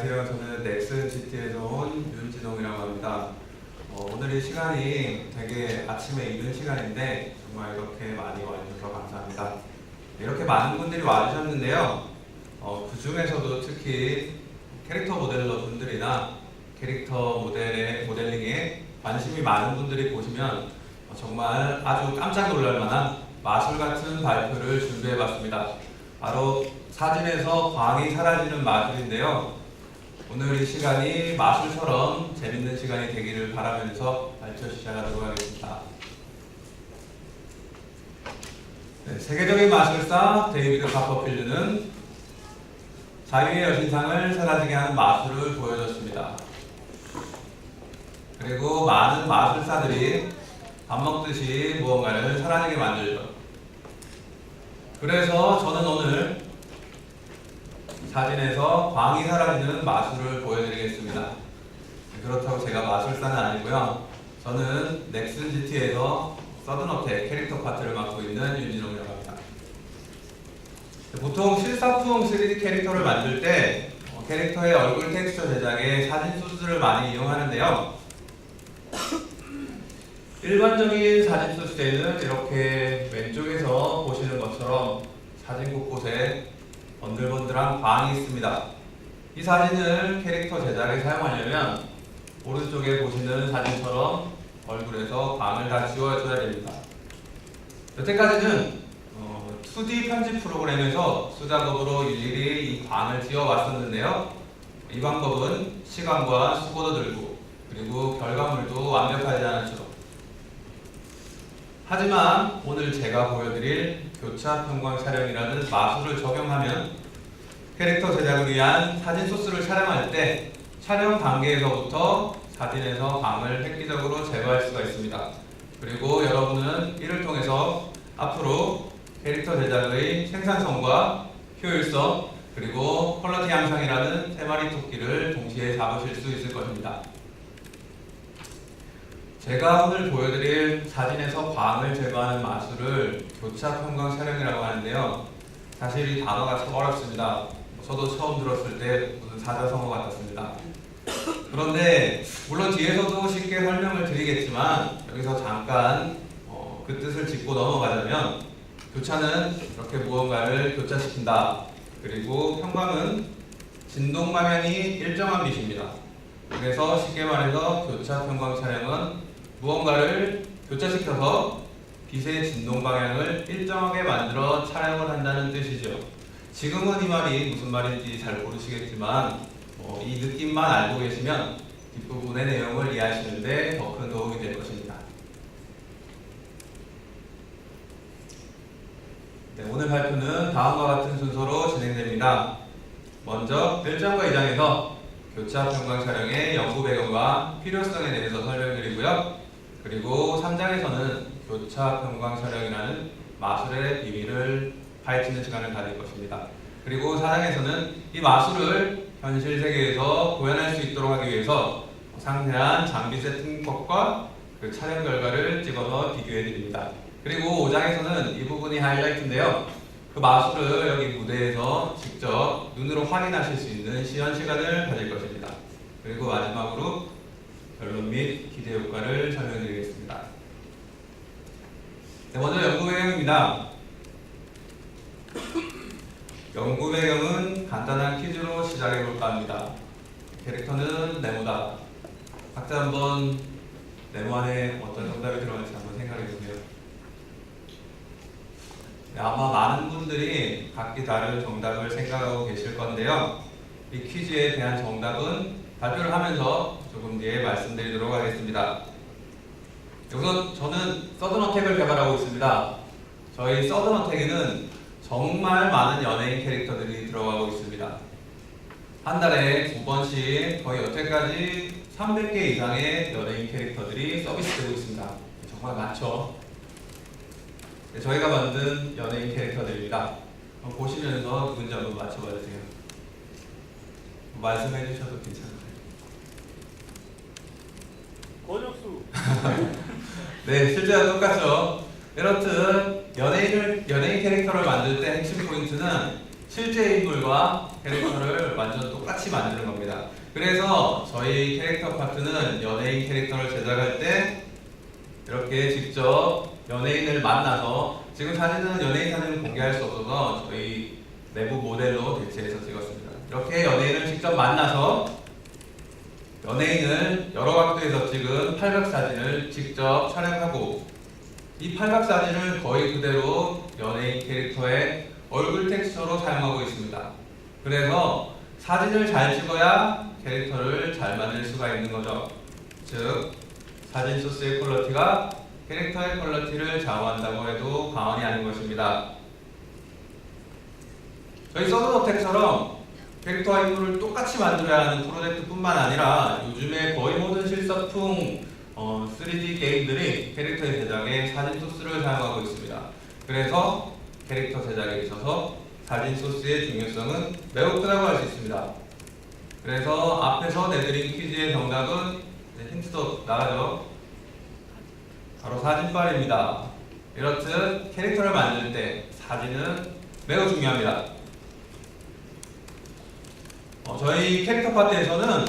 안녕하세요. 저는 넥슨시티에서 온 윤진홍이라고 합니다. 오늘 이 시간이 되게 아침에 이른 시간인데 정말 이렇게 많이 와주셔서 감사합니다. 이렇게 많은 분들이 와주셨는데요. 그 중에서도 특히 캐릭터 모델러 분들이나 캐릭터 모델링에 관심이 많은 분들이 보시면 정말 아주 깜짝 놀랄 만한 마술 같은 발표를 준비해 봤습니다. 바로 사진에서 광이 사라지는 마술인데요. 오늘 이 시간이 마술처럼 재밌는 시간이 되기를 바라면서 발표 시작하도록 하겠습니다. 네, 세계적인 마술사 데이비드 카퍼필드는 자유의 여신상을 사라지게 하는 마술을 보여줬습니다. 그리고 많은 마술사들이 밥 먹듯이 무언가를 사라지게 만들죠. 그래서 저는 오늘 사진에서 광이 사라지는 마술을 보여드리겠습니다. 그렇다고 제가 마술사는 아니고요. 저는 넥슨GT에서 서든어택 캐릭터 파트를 맡고 있는 윤진홍이라고 합니다. 보통 실사품 3D 캐릭터를 만들 때 캐릭터의 얼굴 텍스처 제작에 사진 소스를 많이 이용하는데요. 일반적인 사진 소스에는 이렇게 왼쪽에서 보시는 것처럼 사진 곳곳에 번들번들한 광이 있습니다. 이 사진을 캐릭터 제작에 사용하려면 오른쪽에 보시는 사진처럼 얼굴에서 광을 다 지워줘야 됩니다. 여태까지는 2D 편집 프로그램에서 수작업으로 일일이 이 광을 지워왔었는데요. 이 방법은 시간과 수고도 들고 그리고 결과물도 완벽하지 않죠. 하지만 오늘 제가 보여드릴 교차 편광 촬영이라는 마술을 적용하면 캐릭터 제작을 위한 사진 소스를 촬영할 때 촬영 단계에서부터 사진에서 광을 획기적으로 제거할 수가 있습니다. 그리고 여러분은 이를 통해서 앞으로 캐릭터 제작의 생산성과 효율성 그리고 퀄리티 향상이라는 세 마리 토끼를 동시에 잡으실 수 있을 것입니다. 제가 오늘 보여드릴 사진에서 광을 제거하는 마술을 교차 편광 촬영이라고 하는데요. 사실 이 단어가 참 어렵습니다. 저도 처음 들었을 때 무슨 사자성어 같았습니다. 그런데 물론 뒤에서도 쉽게 설명을 드리겠지만 여기서 잠깐 그 뜻을 짚고 넘어가자면 교차는 이렇게 무언가를 교차시킨다. 그리고 편광은 진동 방향이 일정한 빛입니다. 그래서 쉽게 말해서 교차 편광 촬영은 무언가를 교차시켜서 빛의 진동 방향을 일정하게 만들어 촬영을 한다는 뜻이죠. 지금은 이 말이 무슨 말인지 잘 모르시겠지만 이 느낌만 알고 계시면 뒷부분의 내용을 이해하시는데 더 큰 도움이 될 것입니다. 네, 오늘 발표는 다음과 같은 순서로 진행됩니다. 먼저 1장과 2장에서 교차 편광 촬영의 연구 배경과 필요성에 대해서 설명드리고요. 그리고 3장에서는 교차 편광 촬영이라는 마술의 비밀을 파헤치는 시간을 가질 것입니다. 그리고 4장에서는 이 마술을 현실 세계에서 구현할 수 있도록 하기 위해서 상세한 장비 세팅법과 그 촬영 결과를 찍어서 비교해 드립니다. 그리고 5장에서는 이 부분이 하이라이트인데요. 그 마술을 여기 무대에서 직접 눈으로 확인하실 수 있는 시연 시간을 가질 것입니다. 그리고 마지막으로 결론 및 기대 효과를 설명드리겠습니다. 네, 먼저 연구 배경입니다. 연구 배경은 간단한 퀴즈로 시작해 볼까 합니다. 캐릭터는 네모다. 각자 한번 네모 안에 어떤 정답이 들어갈지 한번 생각해 보세요. 네, 아마 많은 분들이 각기 다른 정답을 생각하고 계실 건데요. 이 퀴즈에 대한 정답은 발표를 하면서 조금 뒤에 말씀드리도록 하겠습니다. 우선 저는 서든어택을 개발하고 있습니다. 저희 서든어택에는 정말 많은 연예인 캐릭터들이 들어가고 있습니다. 한 달에 2번씩 거의 여태까지 300개 이상의 연예인 캐릭터들이 서비스되고 있습니다. 정말 많죠? 네, 저희가 만든 연예인 캐릭터들입니다. 보시면서 누군지 한번 맞춰봐 주세요. 말씀해 주셔도 괜찮아요. 권혁수. 네, 실제와 똑같죠. 이렇듯 연예인 캐릭터를 만들 때 핵심 포인트는 실제 인물과 캐릭터를 완전 똑같이 만드는 겁니다. 그래서 저희 캐릭터 파트는 연예인 캐릭터를 제작할 때 이렇게 직접 연예인을 만나서, 지금 사진은 연예인 사진을 공개할 수 없어서 저희 내부 모델로 대체해서 찍었습니다. 이렇게 연예인을 직접 만나서 연예인을 여러 각도에서 찍은 팔각 사진을 직접 촬영하고, 이 팔각 사진을 거의 그대로 연예인 캐릭터의 얼굴 텍스처로 사용하고 있습니다. 그래서 사진을 잘 찍어야 캐릭터를 잘 만들 수가 있는 거죠. 즉, 사진 소스의 퀄리티가 캐릭터의 퀄리티를 좌우한다고 해도 과언이 아닌 것입니다. 저희 서든어택처럼 캐릭터와 인물을 똑같이 만들어야 하는 프로젝트뿐만 아니라 요즘에 거의 모든 실사품 3D 게임들이 캐릭터의 제작에 사진 소스를 사용하고 있습니다. 그래서 캐릭터 제작에 있어서 사진 소스의 중요성은 매우 크다고 할 수 있습니다. 그래서 앞에서 내드린 퀴즈의 정답은, 힌트도 나가죠. 바로 사진빨입니다. 이렇듯 캐릭터를 만들 때 사진은 매우 중요합니다. 저희 캐릭터 파트에서는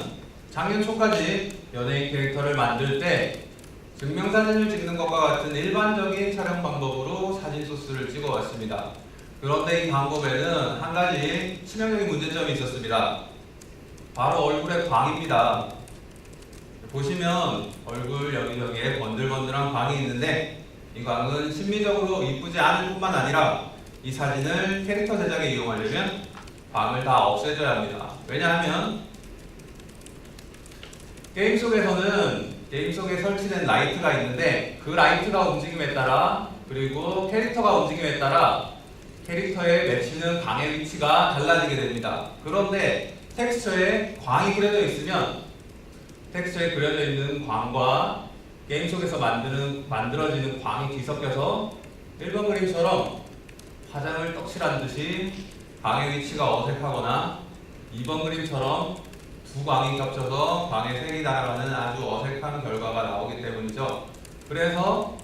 작년 초까지 연예인 캐릭터를 만들 때 증명사진을 찍는 것과 같은 일반적인 촬영 방법으로 사진 소스를 찍어왔습니다. 그런데 이 방법에는 한 가지 치명적인 문제점이 있었습니다. 바로 얼굴의 광입니다. 보시면 얼굴 여기저기에 번들번들한 광이 있는데, 이 광은 심미적으로 이쁘지 않을 뿐만 아니라 이 사진을 캐릭터 제작에 이용하려면 광을 다 없애줘야 합니다. 왜냐하면 게임 속에 설치된 라이트가 있는데, 그 라이트가 움직임에 따라, 그리고 캐릭터가 움직임에 따라 캐릭터에 맺히는 광의 위치가 달라지게 됩니다. 그런데 텍스처에 광이 그려져 있으면 텍스처에 그려져 있는 광과 게임 속에서 만들어지는 광이 뒤섞여서 1번 그림처럼 화장을 떡칠한 듯이 광의 위치가 어색하거나, 2번 그림처럼 두 광이 겹쳐서 광의 색이 날아가는 아주 어색한 결과가 나오기 때문이죠. 그래서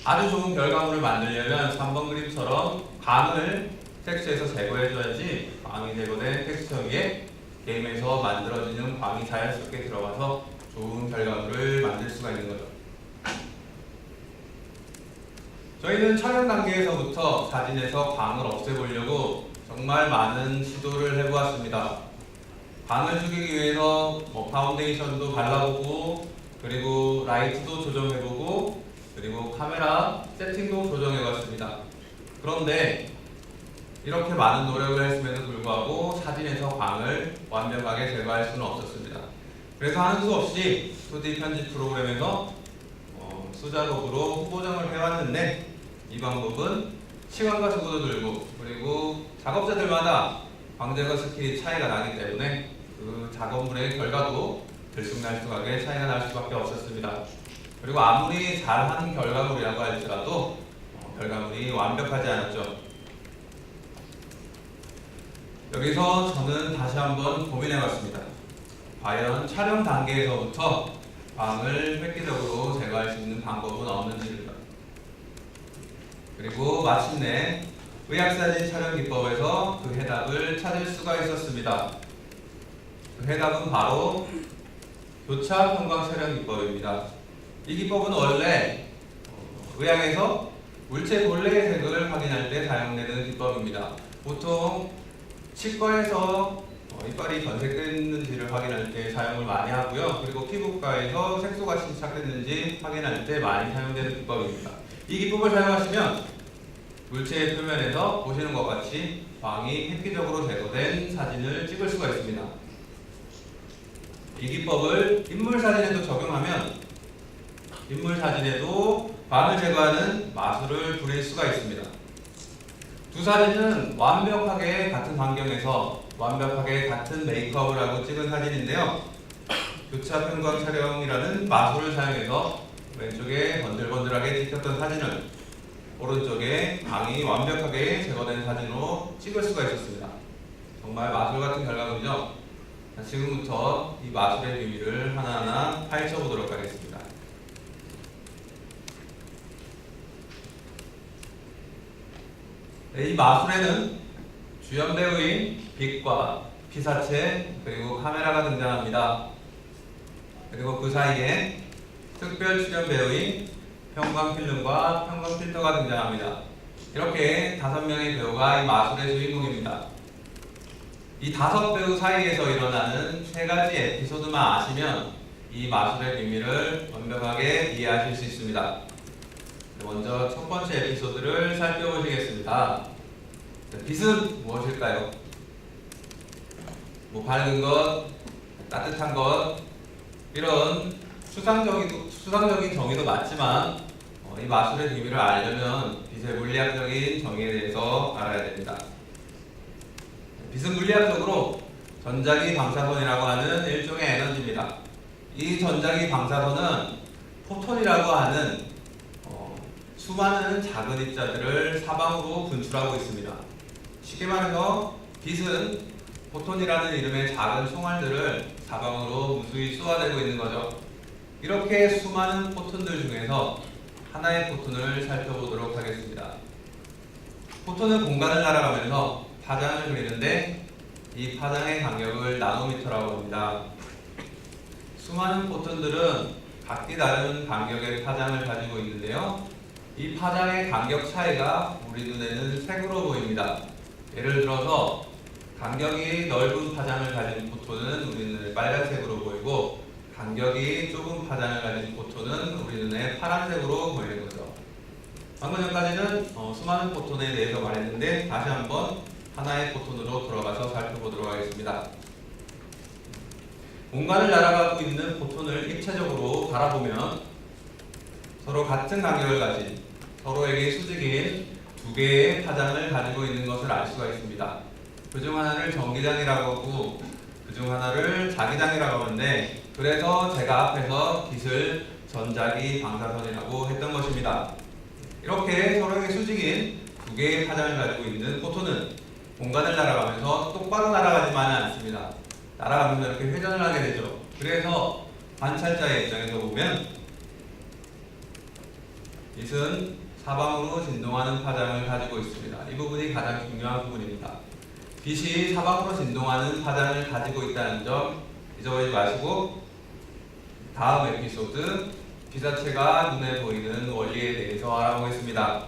아주 좋은 결과물을 만들려면 3번 그림처럼 광을 텍스처에서 제거해줘야지 광이 제거된 텍스처 위에 게임에서 만들어지는 광이 자연스럽게 들어가서 좋은 결과물을 만들 수가 있는 거죠. 저희는 촬영 단계에서부터 사진에서 광을 없애보려고 정말 많은 시도를 해보았습니다. 광을 죽이기 위해서 파운데이션도 발라보고, 그리고 라이트도 조정해보고, 그리고 카메라 세팅도 조정해봤습니다. 그런데 이렇게 많은 노력을 했음에도 불구하고 사진에서 광을 완벽하게 제거할 수는 없었습니다. 그래서 하는 수 없이 2D 편집 프로그램에서 수작업으로 후보정을 해왔는데, 이 방법은 시간과 수고도 들고, 그리고 작업자들마다 광제거 스킬이 차이가 나기 때문에 그 작업물의 결과도 들쑥날쑥하게 차이가 날 수밖에 없었습니다. 그리고 아무리 잘한 결과물이라고 할지라도 결과물이 완벽하지 않았죠. 여기서 저는 다시 한번 고민해봤습니다. 과연 촬영 단계에서부터 광을 획기적으로 제거할 수 있는 방법은 없는지를. 그리고 마침내 의학사진 촬영 기법에서 그 해답을 찾을 수가 있었습니다. 그 해답은 바로 교차 평광 촬영 기법입니다. 이 기법은 원래 의학에서 물체 본래의 색을 확인할 때 사용되는 기법입니다. 보통 치과에서 이빨이 변색됐는지를 확인할 때 사용을 많이 하고요. 그리고 피부과에서 색소가 침착됐는지 확인할 때 많이 사용되는 기법입니다. 이 기법을 사용하시면 물체의 표면에서 보시는 것 같이 광이 획기적으로 제거된 사진을 찍을 수가 있습니다. 이 기법을 인물 사진에도 적용하면 인물 사진에도 광을 제거하는 마술을 부릴 수가 있습니다. 두 사진은 완벽하게 같은 환경에서 완벽하게 같은 메이크업을 하고 찍은 사진인데요. 교차 평광 촬영이라는 마술을 사용해서 왼쪽에 번들번들하게 찍혔던 사진을 오른쪽에 광이 완벽하게 제거된 사진으로 찍을 수가 있었습니다. 정말 마술 같은 결과물이죠. 지금부터 이 마술의 비밀을 하나하나 파헤쳐 보도록 하겠습니다. 이 마술에는 주연 배우인 빛과 피사체 그리고 카메라가 등장합니다. 그리고 그 사이에 특별 출연 배우인 형광필름과 형광필터가 등장합니다. 이렇게 5명의 배우가 이 마술의 주인공입니다. 이 5배우 사이에서 일어나는 3가지 에피소드만 아시면 이 마술의 비밀을 완벽하게 이해하실 수 있습니다. 먼저 첫 번째 에피소드를 살펴보시겠습니다. 빛은 무엇일까요? 밝은 것, 따뜻한 것, 이런 수상적인 정의도 맞지만 이 마술의 비밀을 알려면 빛의 물리학적인 정의에 대해서 알아야 됩니다. 빛은 물리학적으로 전자기 방사선이라고 하는 일종의 에너지입니다. 이 전자기 방사선은 포톤이라고 하는 수많은 작은 입자들을 사방으로 분출하고 있습니다. 쉽게 말해서 빛은 포톤이라는 이름의 작은 총알들을 사방으로 무수히 쏘아대고 있는 거죠. 이렇게 수많은 포톤들 중에서 하나의 포톤을 살펴보도록 하겠습니다. 포톤은 공간을 날아가면서 파장을 그리는데 이 파장의 간격을 나노미터라고 합니다. 수많은 포톤들은 각기 다른 간격의 파장을 가지고 있는데요. 이 파장의 간격 차이가 우리 눈에는 색으로 보입니다. 예를 들어서 간격이 넓은 파장을 가진 포톤은 우리 눈에 빨간색으로 보이고 간격이 좁은 파장을 가진 포톤은 우리 눈에 파란색으로 보이는 거죠. 방금 전까지는 수많은 포톤에 대해서 말했는데 다시 한번 하나의 포톤으로 돌아가서 살펴보도록 하겠습니다. 공간을 날아가고 있는 포톤을 입체적으로 바라보면 서로 같은 간격을 가진 서로에게 수직인 2개의 파장을 가지고 있는 것을 알 수가 있습니다. 그중 하나를 전기장이라고 하고 그중 하나를 자기장이라고 하는데 그래서 제가 앞에서 빛을 전자기 방사선이라고 했던 것입니다. 이렇게 서로에게 수직인 2개의 파장을 가지고 있는 포톤은 공간을 날아가면서 똑바로 날아가지만은 않습니다. 날아가면서 이렇게 회전을 하게 되죠. 그래서 관찰자의 입장에서 보면 빛은 사방으로 진동하는 파장을 가지고 있습니다. 이 부분이 가장 중요한 부분입니다. 빛이 사방으로 진동하는 파장을 가지고 있다는 점 잊어버리지 마시고 다음 에피소드 피사체가 눈에 보이는 원리에 대해서 알아보겠습니다.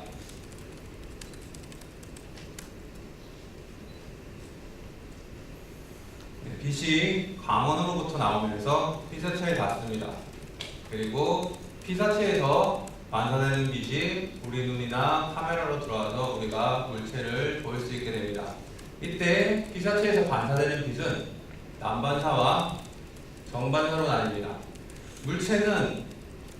빛이 광원으로부터 나오면서 피사체에 닿습니다. 그리고 피사체에서 반사되는 빛이 우리 눈이나 카메라로 들어와서 우리가 물체를 볼 수 있게 됩니다. 이때 피사체에서 반사되는 빛은 남반사와 정반사로 나뉩니다. 물체는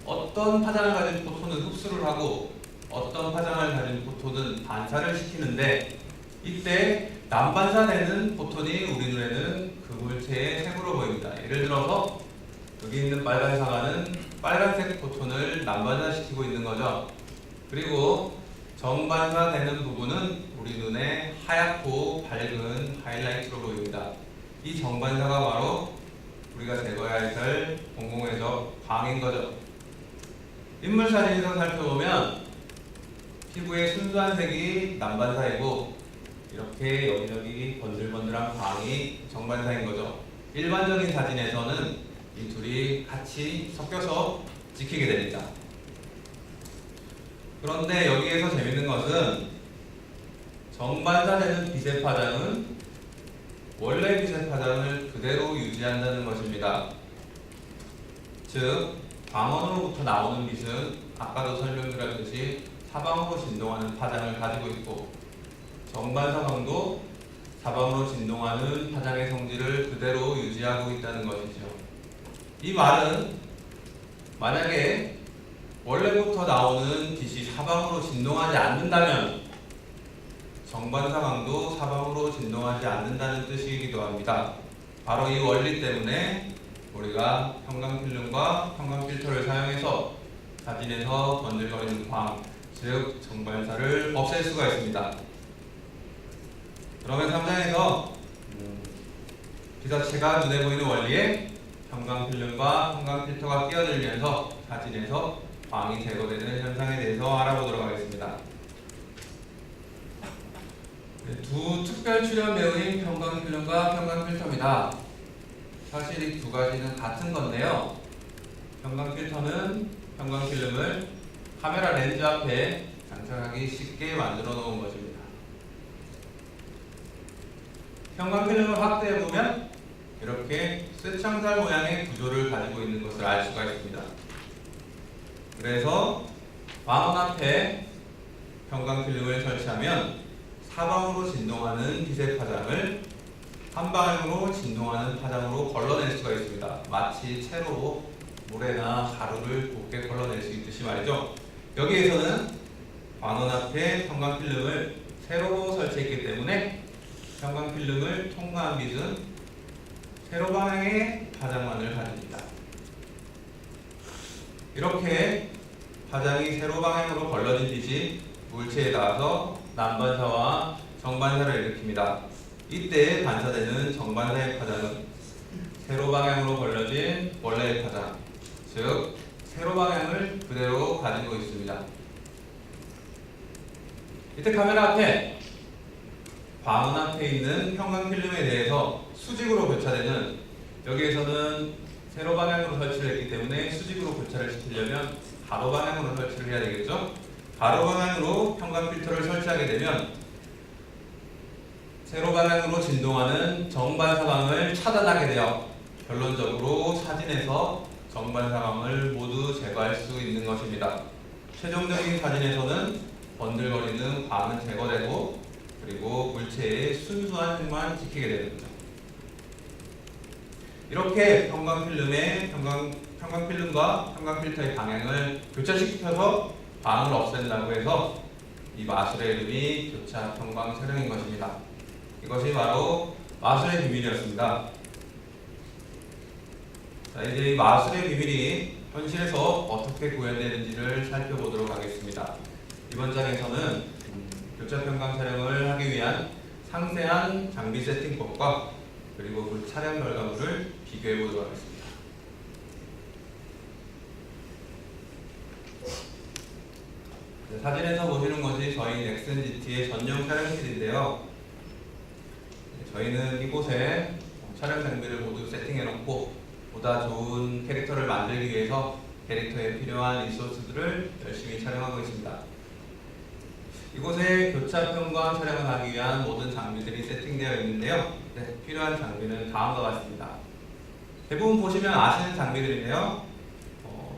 어떤 파장을 가진 포톤은 흡수를 하고 어떤 파장을 가진 포톤은 반사를 시키는데 이때 남반사되는 포톤이 우리 눈에는 그 물체의 색으로 보입니다. 예를 들어서 여기 있는 빨간 사과는 빨간색 포톤을 남반사시키고 있는 거죠. 그리고 정반사되는 부분은 우리 눈에 하얗고 밝은 하이라이트로 보입니다. 이 정반사가 바로 우리가 제거해야 할 공공의적 광인 거죠. 인물 사진에서 살펴보면 피부의 순수한 색이 남반사이고 이렇게 여기저기 번들번들한 광이 정반사인 거죠. 일반적인 사진에서는 이 둘이 같이 섞여서 찍히게 됩니다. 그런데 여기에서 재밌는 것은 정반사되는 빛의 파장은 원래 빛의 파장을 그대로 유지한다는 것입니다. 즉, 광원으로부터 나오는 빛은 아까도 설명드렸듯이 사방으로 진동하는 파장을 가지고 있고 정반사광도 사방으로 진동하는 파장의 성질을 그대로 유지하고 있다는 것이죠. 이 말은 만약에 원래부터 나오는 빛이 사방으로 진동하지 않는다면 정반사광도 사방으로 진동하지 않는다는 뜻이기도 합니다. 바로 이 원리 때문에 우리가 형광필름과 형광필터를 사용해서 사진에서 번들거리는 광, 즉 정반사를 없앨 수가 있습니다. 그러면 3장에서 피사체가 눈에 보이는 원리에 형광필름과 형광필터가 끼어들면서 사진에서 광이 제거되는 현상에 대해서 알아보도록 하겠습니다. 네, 두 특별 출연 배우인 평광필름과 평광필터입니다. 사실 이 두 가지는 같은 건데요. 평광필터는 평광필름을 카메라 렌즈 앞에 장착하기 쉽게 만들어 놓은 것입니다. 평광필름을 확대해 보면 이렇게 쇠창살 모양의 구조를 가지고 있는 것을 알 수가 있습니다. 그래서 광원 앞에 평광필름을 설치하면 사방으로 진동하는 빛의 파장을 한 방향으로 진동하는 파장으로 걸러낼 수가 있습니다. 마치 채로 모래나 가루를 곱게 걸러낼 수 있듯이 말이죠. 여기에서는 광원 앞에 평광필름을 세로로 설치했기 때문에 평광필름을 통과한 빛은 세로 방향의 파장만을 가집니다. 이렇게 파장이 세로 방향으로 걸러진 빛이 물체에 닿아서 난반사와 정반사를 일으킵니다. 이때 반사되는 정반사의 파장은 세로 방향으로 걸러진 원래의 파장, 즉 세로 방향을 그대로 가지고 있습니다. 이때 카메라 앞에 광원 앞에 있는 평광필름에 대해서 수직으로 교차되는, 여기에서는 세로 방향으로 설치를 했기 때문에 수직으로 교차를 시키려면 가로 방향으로 설치를 해야 되겠죠. 가로 방향으로 평광필터를 설치하게 되면 세로 방향으로 진동하는 정반사광을 차단하게 되어 결론적으로 사진에서 정반사광을 모두 제거할 수 있는 것입니다. 최종적인 사진에서는 번들거리는 광은 제거되고 그리고 물체의 순수한 색만 지키게 되는 거죠. 이렇게 평광필름과 평광필터의 방향을 교차시켜서 광을 없앤다고 해서 이 마술의 이름이 교차 평광 촬영인 것입니다. 이것이 바로 마술의 비밀이었습니다. 자, 이제 이 마술의 비밀이 현실에서 어떻게 구현되는지를 살펴보도록 하겠습니다. 이번 장에서는 교차 평광 촬영을 하기 위한 상세한 장비 세팅법과 그리고 그 촬영 결과물을 비교해 보도록 하겠습니다. 네, 사진에서 보시는 것이 저희 넥슨GT의 전용 촬영실인데요. 저희는 이곳에 촬영 장비를 모두 세팅해 놓고 보다 좋은 캐릭터를 만들기 위해서 캐릭터에 필요한 리소스들을 열심히 촬영하고 있습니다. 이곳에 교차 평광 촬영을 하기 위한 모든 장비들이 세팅되어 있는데요. 네, 필요한 장비는 다음과 같습니다. 대부분 보시면 아시는 장비들인데요.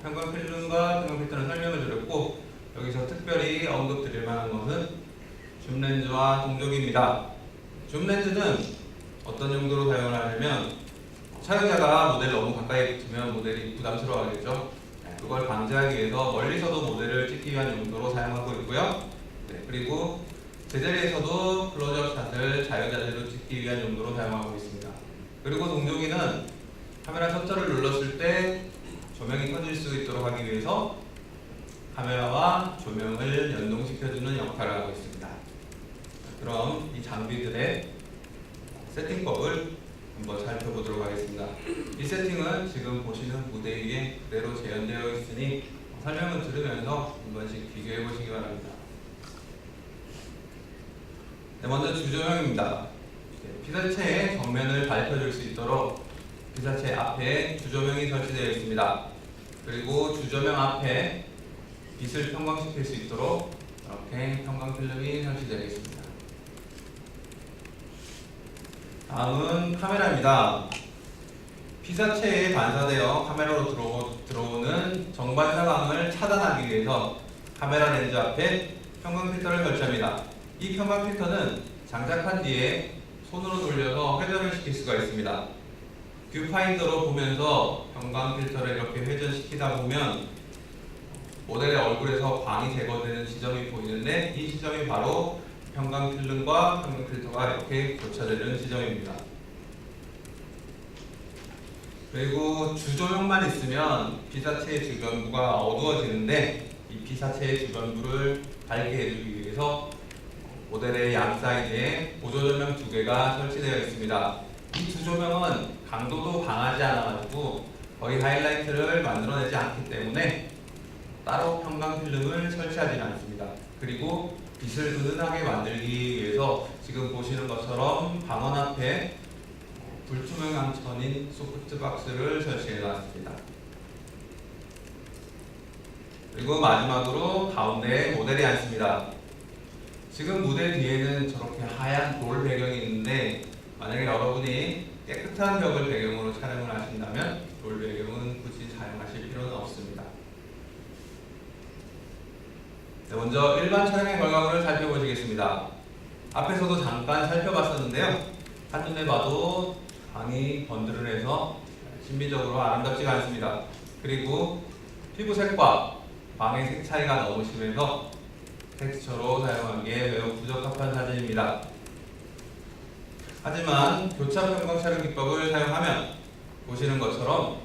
평광필름과 평광필터는 설명을 드렸고, 여기서 특별히 언급드릴 만한 것은 줌렌즈와 동족입니다. 줌렌즈는 어떤 용도로 사용을 하냐면, 촬영자가 모델 너무 가까이 붙으면 모델이 부담스러워하겠죠. 그걸 방지하기 위해서 멀리서도 모델을 찍기 위한 용도로 사용하고 있고요. 네, 그리고 제자리에서도 클로즈업 샷을 자유자재로 찍기 위한 용도로 사용하고 있습니다. 그리고 동족이는 카메라 셔터를 눌렀을 때 조명이 켜질 수 있도록 하기 위해서 카메라와 조명을 연동시켜주는 역할을 하고 있습니다. 그럼 이 장비들의 세팅법을 한번 살펴보도록 하겠습니다. 이 세팅은 지금 보시는 무대 위에 그대로 재현되어 있으니 설명을 들으면서 한 번씩 비교해 보시기 바랍니다. 네, 먼저 주조명입니다. 피사체의 정면을 밝혀줄 수 있도록 피사체 앞에 주조명이 설치되어 있습니다. 그리고 주조명 앞에 빛을 평광시킬 수 있도록 이렇게 평광필름이 설치되어 있습니다. 다음은 카메라입니다. 피사체에 반사되어 카메라로 들어오는 정반사광을 차단하기 위해서 카메라 렌즈 앞에 평광필터를 설치합니다. 이 평광필터는 장착한 뒤에 손으로 돌려서 회전을 시킬 수가 있습니다. 뷰파인더로 보면서 평광필터를 이렇게 회전시키다 보면 모델의 얼굴에서 광이 제거되는 지점이 보이는데, 이 지점이 바로 평광필름과 평광필터가 이렇게 교차되는 지점입니다. 그리고 주조명만 있으면 피사체의 주변부가 어두워지는데, 이 피사체의 주변부를 밝게 해주기 위해서 모델의 양 사이드에 보조조명 2개가 설치되어 있습니다. 이 두 조명은 강도도 강하지 않아가지고 거의 하이라이트를 만들어내지 않기 때문에 따로 평광필름을 설치하지는 않습니다. 그리고 빛을 은은하게 만들기 위해서 지금 보시는 것처럼 방원 앞에 불투명한 천인 소프트박스를 설치해 놨습니다. 그리고 마지막으로 가운데에 모델이 앉습니다. 지금 무대 뒤에는 저렇게 하얀 돌 배경이 있는데 만약에 여러분이 깨끗한 벽을 배경으로 촬영을 하신다면 돌 배경은 굳이 사용하실 필요는 없습니다. 네, 먼저 일반 촬영의 결과물을 살펴보시겠습니다. 앞에서도 잠깐 살펴봤었는데요. 한눈에 봐도 방이 번들을해서 신비적으로 아름답지가 않습니다. 그리고 피부색과 방의 색 차이가 너무 심해서 텍스처로 사용하기에 매우 부적합한 사진입니다. 하지만 교차 평광 촬영 기법을 사용하면 보시는 것처럼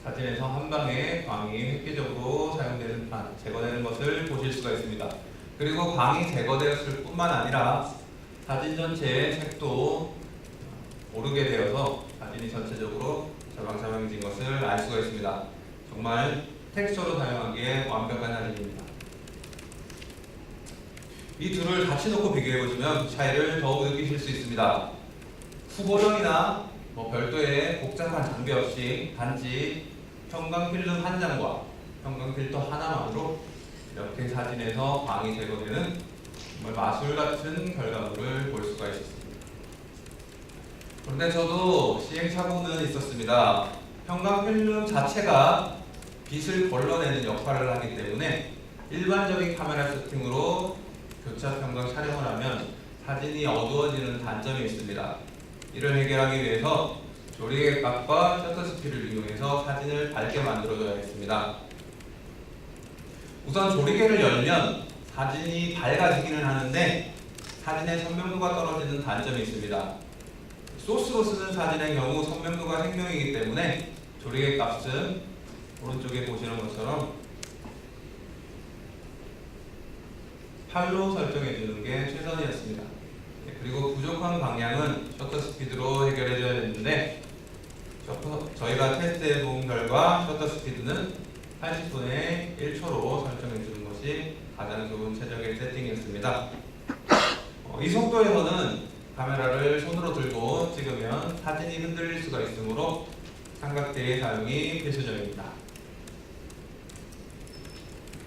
사진에서 한 방에 광이 획기적으로 사용되는 제거되는 것을 보실 수가 있습니다. 그리고 광이 제거되었을 뿐만 아니라 사진 전체의 색도 오르게 되어서 사진이 전체적으로 자방자방해진 것을 알 수가 있습니다. 정말 텍스처로 사용하기에 완벽한 사진입니다. 이 둘을 같이 놓고 비교해보시면 그 차이를 더욱 느끼실 수 있습니다. 후보령이나 별도의 복잡한 장비 없이 단지 형광필름 한 장과 형광필터 하나만으로 이렇게 사진에서 광이 제거되는 정말 마술 같은 결과물을 볼 수가 있었습니다. 그런데 저도 시행착오는 있었습니다. 형광필름 자체가 빛을 걸러내는 역할을 하기 때문에 일반적인 카메라 세팅으로 교차 평광 촬영을 하면 사진이 어두워지는 단점이 있습니다. 이를 해결하기 위해서 조리개값과 셔터스피드를 이용해서 사진을 밝게 만들어줘야겠습니다. 우선 조리개를 열면 사진이 밝아지기는 하는데 사진의 선명도가 떨어지는 단점이 있습니다. 소스로 쓰는 사진의 경우 선명도가 생명이기 때문에 조리개 값은 오른쪽에 보시는 것처럼 8로 설정해 주는 게 최선이었습니다. 그리고 부족한 방향은 셔터 스피드로 해결해 줘야 되는데 저희가 테스트해 본 결과 셔터 스피드는 80분에 1초로 설정해 주는 것이 가장 좋은 최적의 세팅이었습니다. 이 속도에서는 카메라를 손으로 들고 찍으면 사진이 흔들릴 수가 있으므로 삼각대의 사용이 필수적입니다.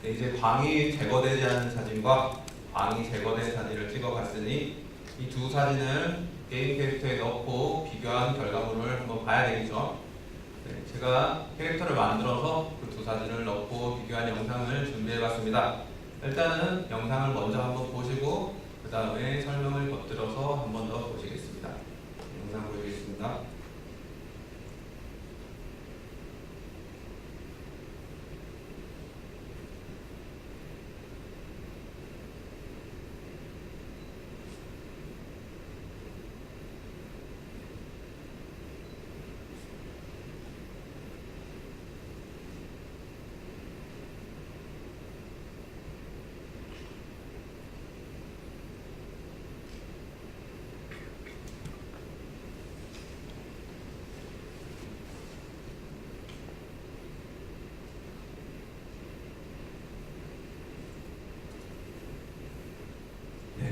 네, 이제 광이 제거되지 않은 사진과 광이 제거된 사진을 찍어봤으니 이 두 사진을 게임 캐릭터에 넣고 비교한 결과물을 한번 봐야 되겠죠. 네, 제가 캐릭터를 만들어서 그 두 사진을 넣고 비교한 영상을 준비해봤습니다. 일단은 영상을 먼저 한번 보시고 그 다음에 설명을 곁들여서 한 번 더 보시겠습니다. 영상 보시겠습니다.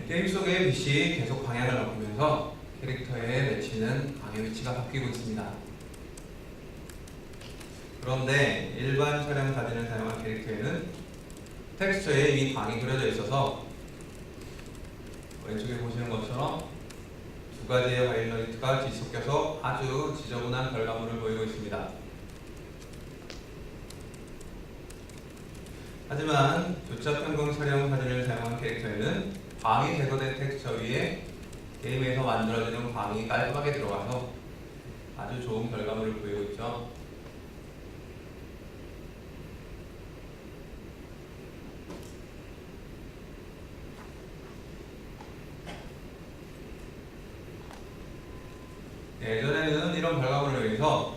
게임 속의 빛이 계속 방향을 바꾸면서 캐릭터에 맺히는 방해 위치가 바뀌고 있습니다. 그런데 일반 촬영 사진을 사용한 캐릭터에는 텍스처에 이미 광이 그려져 있어서 왼쪽에 보시는 것처럼 두 가지의 하이라이트가 뒤섞여서 아주 지저분한 결과물을 보이고 있습니다. 하지만 교차 평광 촬영 사진을 사용한 캐릭터에는 광이 제거된 텍스처 위에 게임에서 만들어지는 광이 깔끔하게 들어가서 아주 좋은 결과물을 보이고 있죠. 예전에는 이런 결과물을 위해서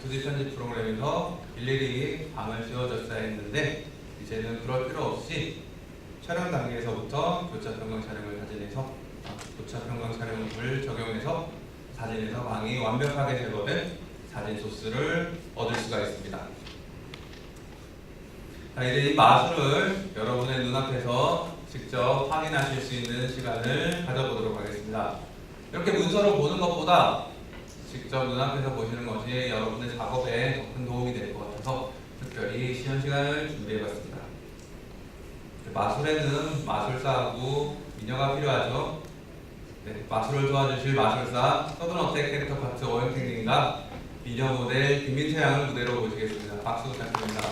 2D 편집 프로그램에서 일일이 광을 씌워줬어야 했는데 이제는 그럴 필요 없이 촬영 단계에서부터 교차 평광 촬영을 사진에서 교차 평광 촬영을 적용해서 사진에서 광이 완벽하게 제거된 사진 소스를 얻을 수가 있습니다. 자, 이제 이 마술을 여러분의 눈앞에서 직접 확인하실 수 있는 시간을 가져보도록 하겠습니다. 이렇게 문서로 보는 것보다 직접 눈앞에서 보시는 것이 여러분의 작업에 더 큰 도움이 될 것 같아서 특별히 쉬는 시간을 준비해봤습니다. 마술에는 마술사하고 미녀가 필요하죠. 네, 마술을 도와주실 마술사 서든어택 캐릭터 파트 오영택님과 미녀 모델 김민채 양을 무대로 모시겠습니다. 박수 부탁드립니다.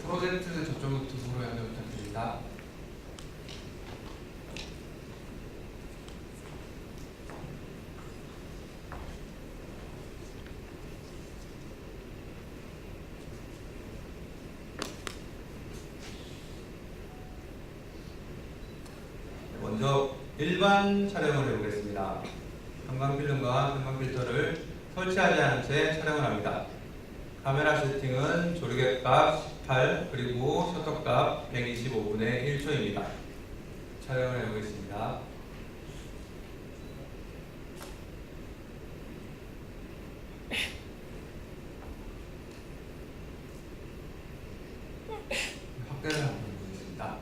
프로젝트 저쪽부터 서로 연결 부탁드립니다. 먼저 일반 촬영을 해보겠습니다. 형광필름과 형광필터를 설치하지 않은 채 촬영을 합니다. 카메라 세팅은 조리개값 18 그리고 셔터값 125분의 1초입니다. 촬영을 해보겠습니다. 확대를 한번 보겠습니다.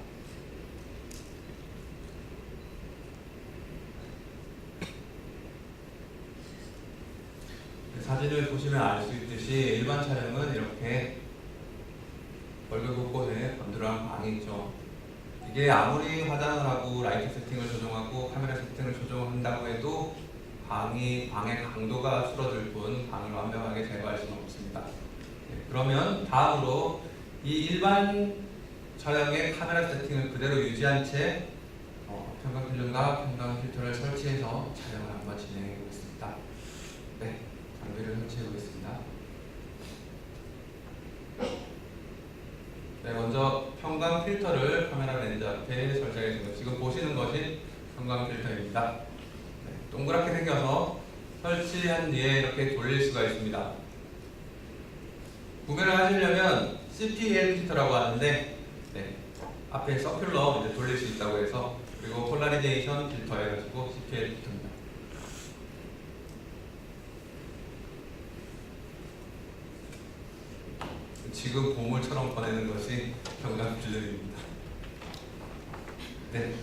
사진을 보시면 알 수 있듯이 일반 촬영은 이렇게 얼굴 곳곳에 번들어간 광이 있죠. 이게 아무리 화장을 하고 라이트 세팅을 조정하고 카메라 세팅을 조정한다고 해도 광의 강도가 줄어들 뿐 광을 완벽하게 제거할 수는 없습니다. 네, 그러면 다음으로 이 일반 촬영의 카메라 세팅을 그대로 유지한 채 형광필름과 형광필터를 설치해서 촬영을 한번 진행해 보겠습니다. 네, 장비를 설치해 보겠습니다. 네, 먼저 형광 필터를 카메라 렌즈 앞에 설치하겠습니다. 지금 보시는 것이 형광 필터입니다. 네, 동그랗게 생겨서 설치한 뒤에 이렇게 돌릴 수가 있습니다. 구매를 하시려면 CPL 필터라고 하는데 네, 앞에 서큘러 이제 돌릴 수 있다고 해서 그리고 폴라리제이션 필터 해가지고 CPL 필터입니다. 지금 보물처럼 꺼내는 것이 형광필름입니다. 네.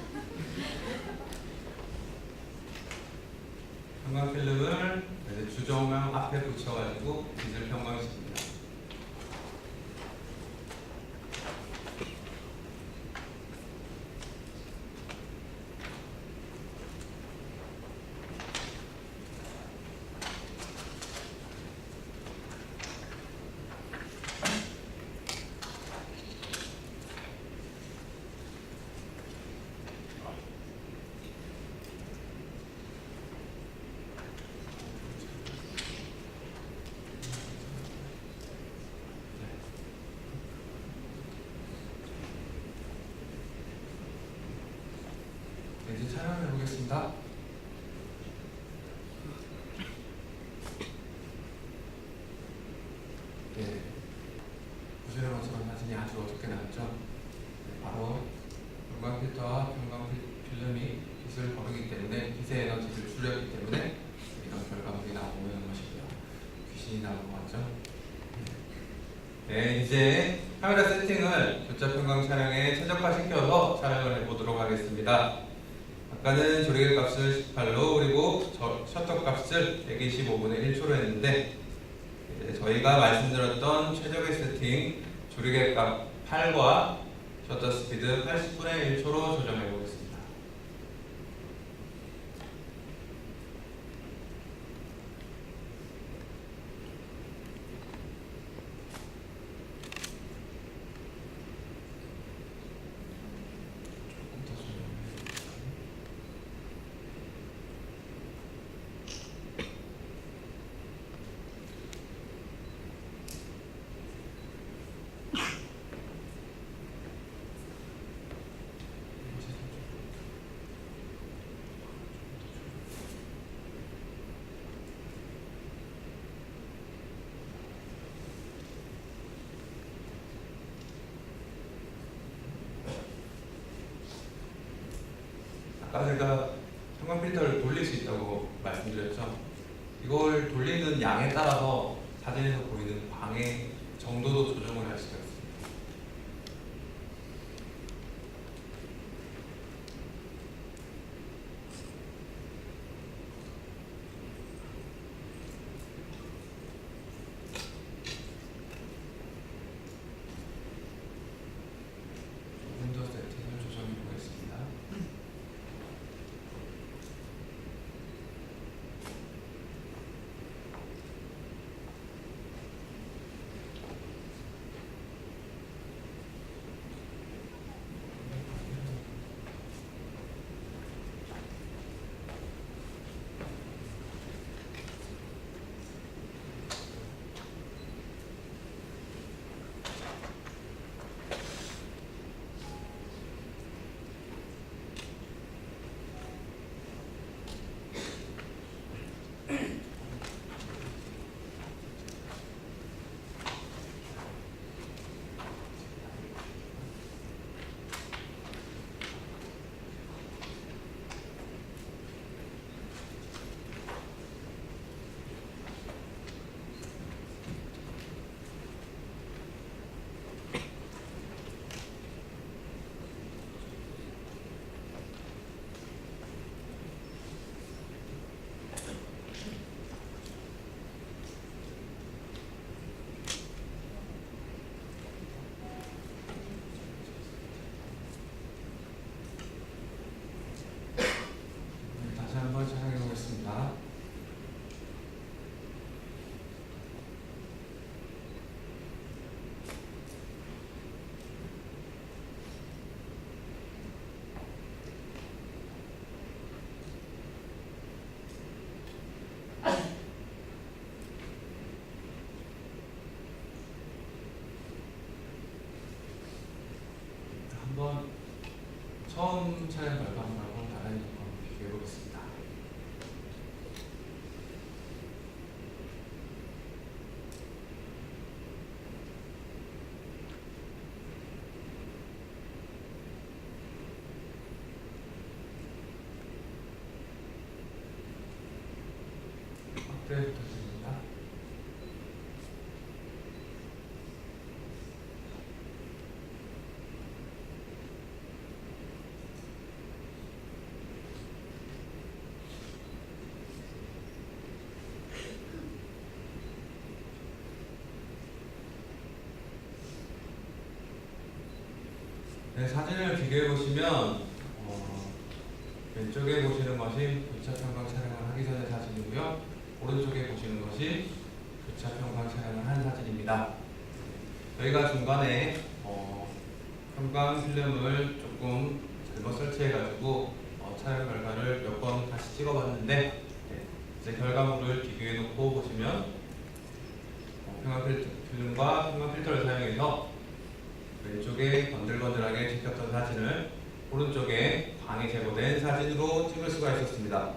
형광필름을 이제 주정면 앞에 붙여가지고 빛을 형광시킵니다. 이제 촬영을 해보겠습니다. 네, 보시는 것처럼 사진이 아주 어둡게 나왔죠. 네, 바로 형광필터와 형광필름이 빛을 거르기 때문에 빛의 에너지를 줄였기 때문에 이런 결과물이 나오는 것이고요. 귀신이 나온 것 같죠? 네, 이제 카메라 세팅을 교차 편광 촬영에 최적화시켜서 촬영을 해보도록 하겠습니다. 아까는 조리개 값을 18로 그리고 셔터 값을 125분의 1초로 했는데 이제 저희가 말씀드렸던 최적의 세팅 조리개 값 8과 셔터 스피드 80분의 1초로 조정해 보겠습니다. 아까 제가 형광 필터를 돌릴 수 있다고 말씀드렸죠. 이걸 돌리는 양에 따라서 사진에서 보이는 광의 정도도 조정을 할 수가 있습니다. 처음 촬영 결과물하고 나란히 한번 비교해 보겠습니다. 확대 부탁드립니다. 네, 사진을 비교해 보시면 왼쪽에 보시는 것이 교차 평광 촬영을 하기 전의 사진이고요. 오른쪽에 보시는 것이 교차 평광 촬영을 한 사진입니다. 저희가 중간에 평광 필름을 조금 잘못 설치해가지고 촬영 결과를 몇 번 다시 찍어봤는데 이제 결과물을 비교해 놓고 보시면 평광 필름과 평광 필터를 사용해서 왼쪽에 번들번들하게 찍혔던 사진을 오른쪽에 광이 제거된 사진으로 찍을 수가 있었습니다.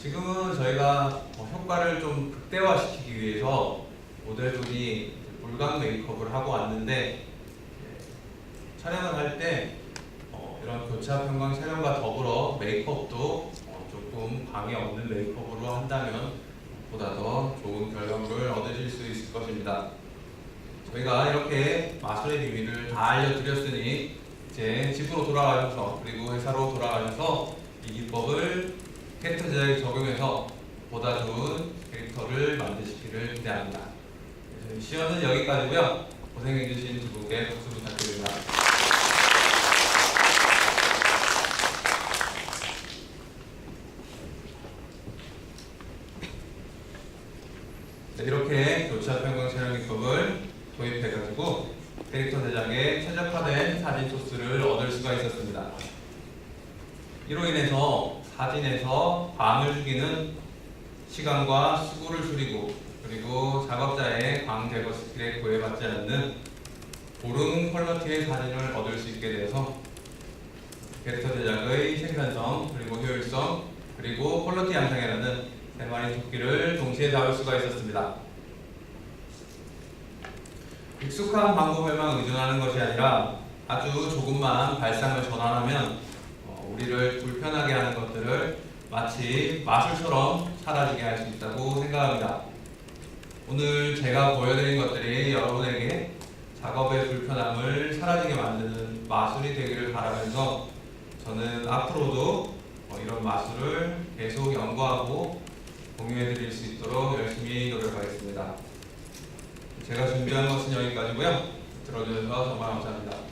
지금은 저희가 효과를 좀 극대화시키기 위해서 모델분이 물광 메이크업을 하고 왔는데 촬영을 할 때 이런 교차 평광 촬영과 더불어 메이크업도 조금 광이 없는 메이크업으로 한다면 보다 더 좋은 결과물을 얻으실 수 있을 것입니다. 저희가 이렇게 마술의 비밀을 다 알려드렸으니 이제 집으로 돌아가셔서 그리고 회사로 돌아가셔서 이 기법을 캐릭터 제작에 적용해서 보다 좋은 캐릭터를 만드시기를 기대합니다. 저희 시연은 여기까지고요. 고생해주신 두 분께 박수 부탁드립니다. 네, 이렇게 교차 평광 촬영 기법을 도입해가지고 캐릭터 제작에 최적화된 사진 소스를 얻을 수가 있었습니다. 이로 인해서 사진에서 광을 죽이는 시간과 수고를 줄이고 그리고 작업자의 광 제거 스킬에 구애받지 않는 고른 퀄리티의 사진을 얻을 수 있게 되어서 캐릭터 제작의 생산성 그리고 효율성 그리고 퀄리티 향상이라는 세 마리 토끼를 동시에 잡을 수가 있었습니다. 익숙한 방법에만 의존하는 것이 아니라 아주 조금만 발상을 전환하면 우리를 불편하게 하는 것들을 마치 마술처럼 사라지게 할 수 있다고 생각합니다. 오늘 제가 보여드린 것들이 여러분에게 작업의 불편함을 사라지게 만드는 마술이 되기를 바라면서 저는 앞으로도 이런 마술을 계속 연구하고 공유해드릴 수 있도록 열심히 노력하겠습니다. 제가 준비한 것은 여기까지고요. 들어주셔서 정말 감사합니다.